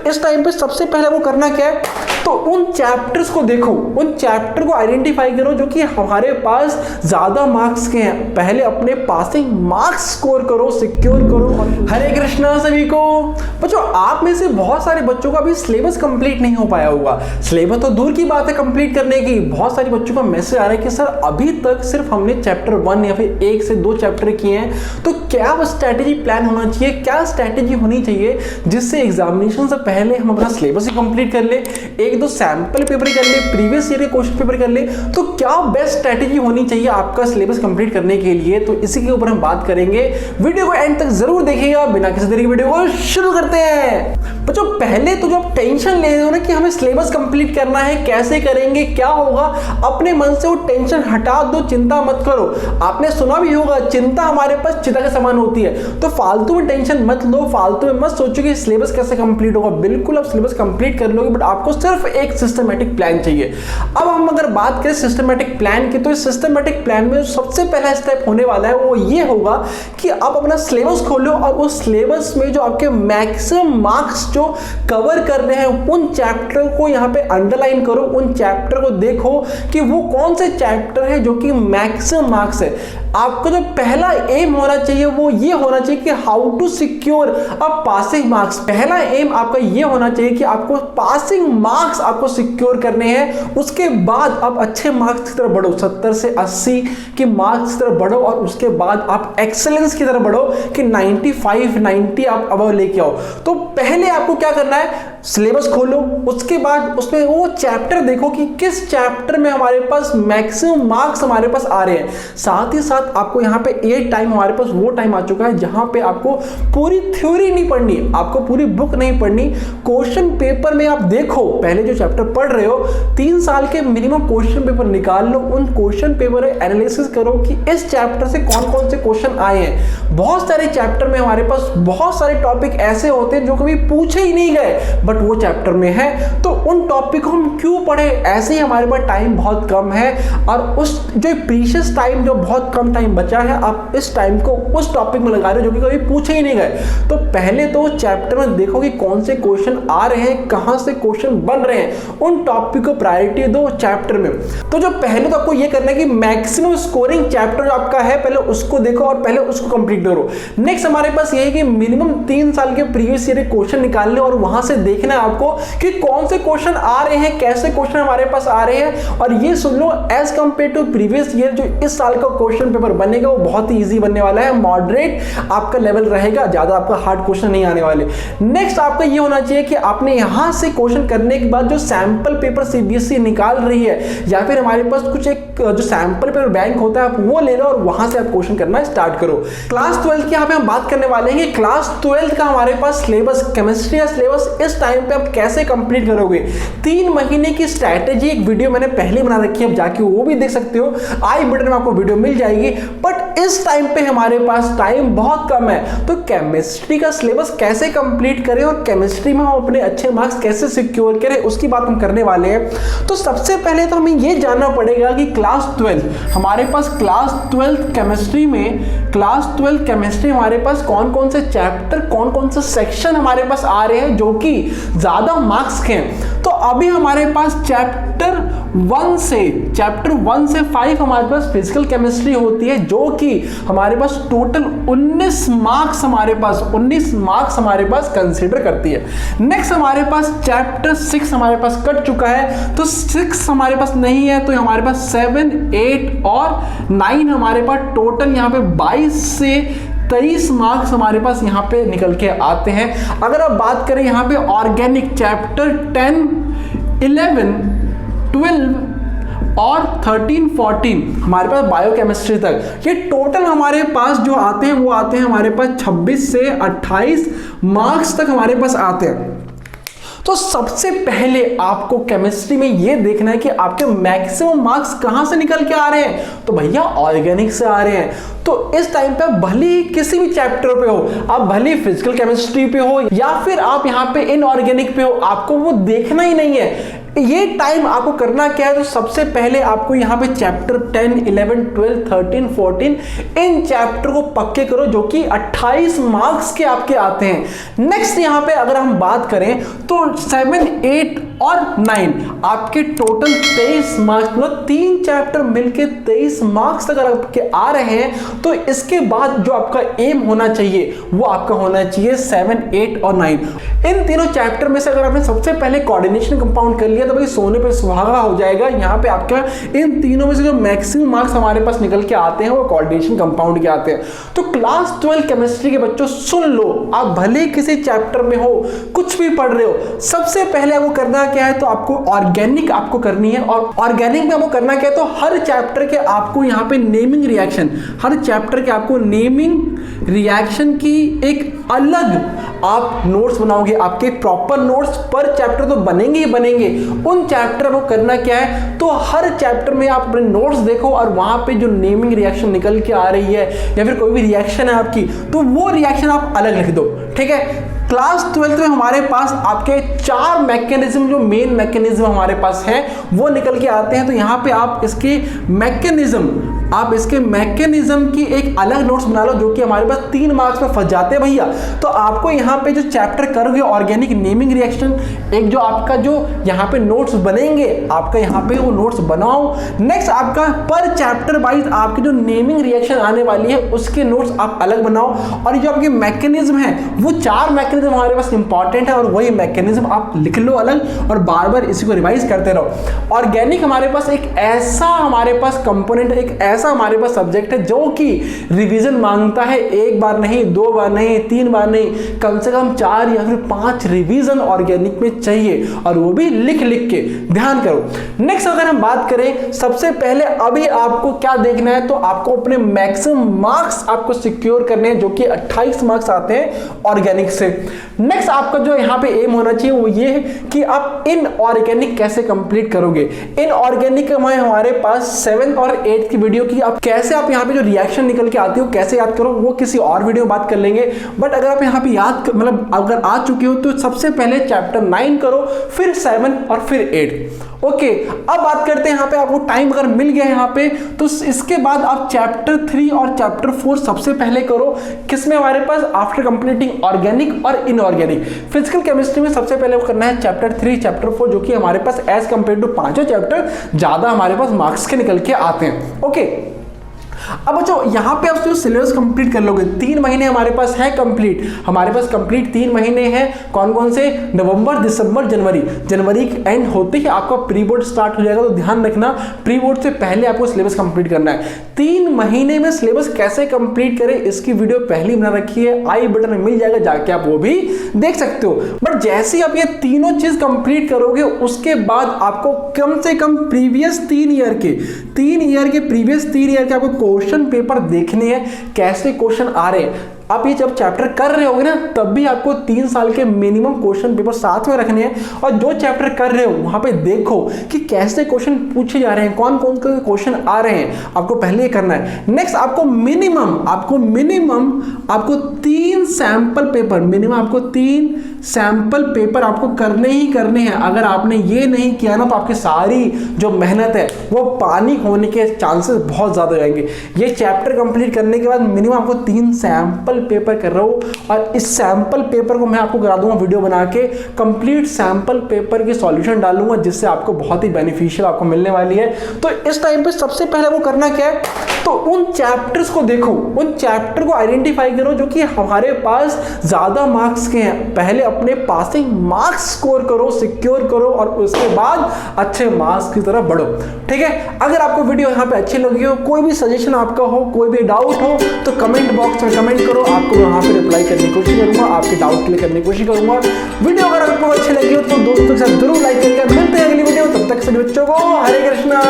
इस टाइम पे सबसे पहले वो करना क्या है, तो उन चैप्टर्स को देखो, उन चैप्टर को आइडेंटिफाई करो जो कि हमारे पास ज्यादा मार्क्स के हैं। पहले अपने पासिंग मार्क्स स्कोर करो, सिक्योर करो। हरे कृष्णा सभी को। बच्चों, आप में से बहुत सारे बच्चों का अभी सिलेबस कंप्लीट नहीं हो पाया होगा। सिलेबस तो दूर की बात है कंप्लीट करने की, बहुत सारे बच्चों का मैसेज आ रहा है कि सर अभी तक सिर्फ हमने चैप्टर 1 या फिर 1 से 2 चैप्टर किए हैं। तो क्या वो स्ट्रैटेजी प्लान होना चाहिए, क्या स्ट्रैटेजी होनी चाहिए जिससे एग्जामिनेशन से पहले हम अपना सिलेबस ही कंप्लीट कर ले, एक दो सैंपल पेपर कर ले, प्रीवियस ईयर के क्वेश्चन पेपर कर ले। तो क्या बेस्ट स्ट्रैटेजी होनी चाहिए आपका सिलेबस कंप्लीट करने के लिए, तो इसी के ऊपर हम बात करेंगे। वीडियो को एंड तक जरूर देखिएगा। बिना किसी देरी के वीडियो को शुरू करते हैं। बच्चों, पहले तो जो आप टेंशन ले रहे हो ना कि हमें सिलेबस कंप्लीट करना है, कैसे करेंगे, क्या होगा, अपने मन से वो टेंशन हटा दो, चिंता मत करो। आपने सुना भी होगा, चिंता हमारे पास चिता के समान होती है। तो फालतू में टेंशन मत लो, फालतू में मत सोचो कि सिलेबस कैसे कंप्लीट होगा। बिल्कुल आप सिलेबस कंप्लीट कर लोगे, बट आपको सिर्फ एक सिस्टमैटिक प्लान चाहिए। अब हम अगर बात करें सिस्टमैटिक प्लान की, तो इस सिस्टमैटिक प्लान में सबसे पहला स्टेप होने वाला है वो ये होगा कि आप अपना सिलेबस खोलो और उस सिलेबस में जो आपके मैक्सिमम मार्क्स जो कवर कर रहे हैं उन चैप्टर को यहाँ पे अंडरलाइन करो। उन चैप्टर को देखो कि वो कौन से चैप्टर है जो कि मैक्सिमम मार्क्स है। आपको जो पहला एम होना चाहिए वो ये होना चाहिए कि how to secure a passing marks. पहला एम आपका ये होना चाहिए कि आपको पासिंग मार्क्स आपको सिक्योर करने हैं। उसके बाद आप अच्छे मार्क्स की तरफ बढ़ो, 70 से 80 के मार्क्स की तरफ बढ़ो, और उसके बाद आप एक्सेलेंस की तरफ बढ़ो कि 95 90 आप अब लेके आओ। तो पहले आपको क्या करना है, सिलेबस खोलो, उसके बाद उसमें वो चैप्टर देखो कि किस चैप्टर में हमारे पास मैक्सिमम मार्क्स हमारे पास आ रहे हैं। साथ ही साथ आपको यहाँ पे एक टाइम हमारे पास वो टाइम आ चुका है जहां पे आपको पूरी थ्योरी नहीं पढ़नी, आपको पूरी बुक नहीं पढ़नी। क्वेश्चन पेपर में आप देखो, पहले जो चैप्टर पढ़ रहे हो 3 साल के मिनिमम क्वेश्चन पेपर निकाल लो, उन क्वेश्चन पेपर एनालिसिस करो कि इस चैप्टर से कौन कौन से क्वेश्चन आए हैं। बहुत सारे चैप्टर में हमारे पास बहुत सारे टॉपिक ऐसे होते हैं जो कभी पूछे ही नहीं गए, बट वो चैप्टर में है। तो उन टॉपिक को हम क्यों पढ़े, ऐसे ही हमारे पास टाइम बहुत कम है, और उस जो प्रीशियस टाइम, जो बहुत कम टाइम बचा है, आप इस टाइम को उस टॉपिक में लगा रहे हो जो कि कभी पूछे ही नहीं गए। तो पहले तो चैप्टर में देखो कि कौन से क्वेश्चन आ रहे हैं, कहां से क्वेश्चन बन रहे हैं, उन टॉपिक को प्रायोरिटी दो चैप्टर में। तो जो पहले तो आपको ये करना है कि मैक्सिमम स्कोरिंग चैप्टर जो आपका है पहले उसको देखो और पहले उसको कंप्लीट करो। नेक्स्ट हमारे पास ये है कि मिनिमम 3 साल के प्रीवियस ईयर क्वेश्चन निकाल लो और वहां से देखना है आपको कि कौन से क्वेश्चन आ रहे हैं, कैसे क्वेश्चन हमारे पास आ रहे हैं। और ये सुन लो, as compare to previous year जो इस साल का क्वेश्चन पेपर बनेगा वो बहुत ही इजी बनने वाला है, मॉडरेट आपका लेवल रहेगा, ज्यादा आपका हार्ड क्वेश्चन नहीं आने वाले। नेक्स्ट आपका ये होना चाहिए कि आपने यहां से क्वेश्चन करने के बाद जो सैंपल पेपर सीबीएसई निकाल रही है, या फिर हमारे पास कुछ एक जो सैंपल पेपर बैंक होता है आप वो ले लो और वहां से आप क्वेश्चन करना स्टार्ट करो। क्लास 12 की यहाँ पे हम बात करने वाले हैं कि क्लास 12 का हमारे पास सिलेबस, केमिस्ट्री का सिलेबस इस टाइम पे आप कैसे कंप्लीट करोगे। 3 महीने की स्ट्रैटेजी एक वीडियो मैंने पहले बना रखी है, आप जाके वो भी देख सकते हो, आई बटन में आपको वीडियो मिल जाएगी। बट इस टाइम पे हमारे पास टाइम बहुत कम है, तो केमिस्ट्री का सिलेबस कैसे कंप्लीट करें और केमिस्ट्री में हम अपने अच्छे मार्क्स कैसे सिक्योर करें उसकी बात हम करने वाले हैं। तो सबसे पहले तो हमें ये जानना पड़ेगा कि क्लास 12 हमारे पास, क्लास 12 केमिस्ट्री में, क्लास 12 केमिस्ट्री हमारे पास कौन कौन से चैप्टर, कौन कौन से सेक्शन हमारे पास आ रहे हैं जो कि ज्यादा मार्क्स के हैं। तो अभी हमारे पास चैप्टर 1 से 5 हमारे पास फिजिकल केमिस्ट्री होती है, जो कि हमारे पास टोटल 19 मार्क्स हमारे पास कंसीडर करती है। नेक्स्ट हमारे पास चैप्टर 6 हमारे पास कट चुका है, तो 6 हमारे पास नहीं है, तो हमारे पास 7, 8 और 9 हमारे पास टोटल यहाँ पे 22 से 23 मार्क्स हमारे पास यहाँ पे निकल के आते हैं। अगर आप बात करें यहाँ पे ऑर्गेनिक चैप्टर 10, 11, 12 और 13, 14 हमारे पास बायोकेमिस्ट्री तक, ये टोटल हमारे पास जो आते हैं वो आते हैं हमारे पास 26 से 28 मार्क्स तक हमारे पास आते हैं। तो सबसे पहले आपको केमिस्ट्री में ये देखना है कि आपके मैक्सिमम मार्क्स कहां से निकल के आ रहे हैं, तो भैया ऑर्गेनिक से आ रहे हैं। तो इस टाइम पे भले ही किसी भी चैप्टर पे हो, आप भले ही फिजिकल केमिस्ट्री पे हो या फिर आप यहाँ पे इनऑर्गेनिक पे हो, आपको वो देखना ही नहीं है। ये टाइम आपको करना क्या है, तो सबसे पहले आपको यहाँ पे चैप्टर 10, 11, 12, 13, 14 इन चैप्टर को पक्के करो जो कि 28 मार्क्स के आपके आते हैं। नेक्स्ट यहाँ पे अगर हम बात करें तो 7, 8 और 9 आपके टोटल 23 मार्क्स, मतलब 3 चैप्टर मिलके 23 मार्क्स अगर आपके आ रहे हैं तो इसके बाद जो आपका एम होना चाहिए वो आपका होना चाहिए 7, 8 और 9। इन तीनों चैप्टर में से अगर आपने सबसे पहले कोऑर्डिनेशन कंपाउंड कर लिया तो भाई सोने पे सुहागा हो जाएगा। यहाँ पे आपका इन तीनों में से जो मैक्सिमम मार्क्स हमारे पास निकल के आते हैं वो कोऑर्डिनेशन कंपाउंड के आते हैं। तो क्लास 12 केमिस्ट्री के बच्चों सुन लो, आप भले किसी चैप्टर में हो, कुछ भी पढ़ रहे हो, सबसे पहले आपको करना क्या है, तो आपको ऑर्गेनिक आपको करनी है। और ऑर्गेनिक में आपको करना क्या है, तो हर चैप्टर के आपको यहाँ पे नेमिंग रिएक्शन, हर चैप्टर के आपको नेमिंग रिएक्शन की एक अलग आप नोट्स बनाओगे। आपके प्रॉपर नोट्स पर चैप्टर तो बनेंगे ही बनेंगे। उन चैप्टर को करना क्या है, तो हर चैप्टर में आप अपने नोट्स देखो और वहां पे जो नेमिंग रिएक्शन निकल के आ रही है या फिर कोई भी रिएक्शन है आपकी, तो वो रिएक्शन आप अलग लिख दो। ठीक है, क्लास 12 में हमारे पास आपके 4 मैकेनिज्म, जो मेन मैकेनिज्म हमारे पास है वो निकल के आते हैं। तो यहाँ पे आप इसके मैकेनिज्म की एक अलग नोट्स बना लो जो कि हमारे पास 3 मार्क्स में फंस जाते हैं भैया। तो आपको यहाँ पे जो चैप्टर करोगे ऑर्गेनिक नेमिंग रिएक्शन, एक जो आपका जो यहाँ पे नोट्स बनेंगे आपका यहाँ पे वो नोट्स बनाओ। नेक्स्ट आपका पर चैप्टर वाइज आपकी जो नेमिंग रिएक्शन आने वाली है उसके नोट्स आप अलग बनाओ। और जो आपके मैकेनिज्म है वो 4 मैकेनिज्म हमारे पास इंपॉर्टेंट है और वही मैकेनिज्म आप लिख लो अलग और बार बार इसी को रिवाइज करते रहो। ऑर्गेनिक हमारे पास एक ऐसा हमारे पास कंपोनेंट, एक ऐसा हमारे पास सब्जेक्ट है जो कि रिवीजन मांगता है। 1 बार नहीं, 2 बार नहीं, 3 बार नहीं, कम से कम 4 या फिर 5 रिवीजन ऑर्गेनिक में चाहिए और वो भी लिख लिख के। ध्यान करो। नेक्स्ट अगर हम बात करें, सबसे पहले अभी आपको क्या देखना है, तो आपको अपने मैक्सिमम मार्क्स आपको सिक्योर करने हैं जो कि 28 मार्क्स आते हैं ऑर्गेनिक से। नेक्स्ट आपका जो यहाँ पे एम होना चाहिए वो ये है कि आप इनऑर्गेनिक कैसे कंप्लीट करोगे। इनऑर्गेनिक में हमारे पास 7th और 8th की वीडियो की आप कैसे आप यहाँ पे जो रिएक्शन निकल के आती हो कैसे याद करो वो किसी और वीडियो में बात कर लेंगे। बट अगर आप यहाँ पे याद मतलब अगर आ चुके हो तो सबसे पहले चैप्टर 9 करो, फिर 7 और फिर 8। ओके, अब बात करते हैं यहाँ पे आपको टाइम अगर मिल गया यहाँ पे तो इसके बाद आप चैप्टर 3 और चैप्टर 4 सबसे पहले करो। किसमें हमारे पास आफ्टर कंप्लीटिंग ऑर्गेनिक और इनऑर्गेनिक। फिजिकल केमिस्ट्री में सबसे पहले करना है चैप्टर 3, चैप्टर 4 जो कि हमारे पास एज कंपेयर टू 5 चैप्टर ज्यादा हमारे पास मार्क्स के निकल के आते हैं। ओके, अब बच्चों यहाँ पे आप जो सिलेबस कंप्लीट कर लोगे, 3 महीने हमारे पास है कंप्लीट, हमारे पास कंप्लीट 3 महीने हैं। कौन कौन से? नवंबर, दिसंबर, जनवरी। जनवरी के एंड होते ही आपका प्री बोर्ड स्टार्ट हो जाएगा, तो ध्यान रखना प्री बोर्ड से पहले आपको सिलेबस कंप्लीट करना है। 3 महीने में सिलेबस कैसे कंप्लीट करें इसकी वीडियो पहले बना रखी है, आई बटन में मिल जाएगा, जाके आप वो भी देख सकते हो। बट जैसे ही आप ये तीनों चीज कंप्लीट करोगे उसके बाद आपको कम से कम प्रीवियस 3 ईयर के प्रीवियस 3 ईयर के आपको क्वेश्चन पेपर देखने हैं, कैसे क्वेश्चन आ रहे हैं। आप ये जब चैप्टर कर रहे होगे ना तब भी आपको 3 साल के मिनिमम क्वेश्चन पेपर साथ में रखने हैं और जो चैप्टर कर रहे हो वहां पे देखो कि कैसे क्वेश्चन पूछे जा रहे हैं, कौन कौन से क्वेश्चन आ रहे हैं, आपको पहले ये करना है। नेक्स्ट आपको मिनिमम 3 सैंपल पेपर, मिनिमम आपको 3 सैंपल पेपर आपको करने ही करने हैं। अगर आपने ये नहीं किया ना तो आपकी सारी जो मेहनत है वो पानी होने के चांसेस बहुत ज्यादा हो जाएंगे। ये चैप्टर कंप्लीट करने के बाद मिनिमम आपको 3 सैंपल पेपर कर रहा हूं और इस सैंपल पेपर को मैं आपको करा दूंगा वीडियो बना के, कंप्लीट सैंपल पेपर की सॉल्यूशन डालूंगा जिससे आपको बहुत ही बेनिफिशियल आपको मिलने वाली है। तो इस टाइम पे सबसे पहले वो करना क्या है, तो उन चैप्टर्स को देखो, उन चैप्टर को आइडेंटिफाई करो जो कि हमारे पास ज्यादा मार्क्स के हैं। पहले अपने पासिंग मार्क्स स्कोर करो, सिक्योर करो और उसके बाद अच्छे मार्क्स की तरफ बढ़ो। ठीक है, अगर आपको वीडियो यहाँ पे अच्छी लगी हो, कोई भी सजेशन आपका हो, कोई भी डाउट हो तो कमेंट बॉक्स में कमेंट करो, आपको वहां पे रिप्लाई करने की कोशिश करूंगा, आपके डाउट क्लियर करने की कोशिश करूंगा। वीडियो अगर आपको अच्छी लगी हो तो दोस्तों के साथ जरूर लाइक करिएगा। मिलते हैं अगली वीडियो, तब तक सभी बच्चों को हरे कृष्णा।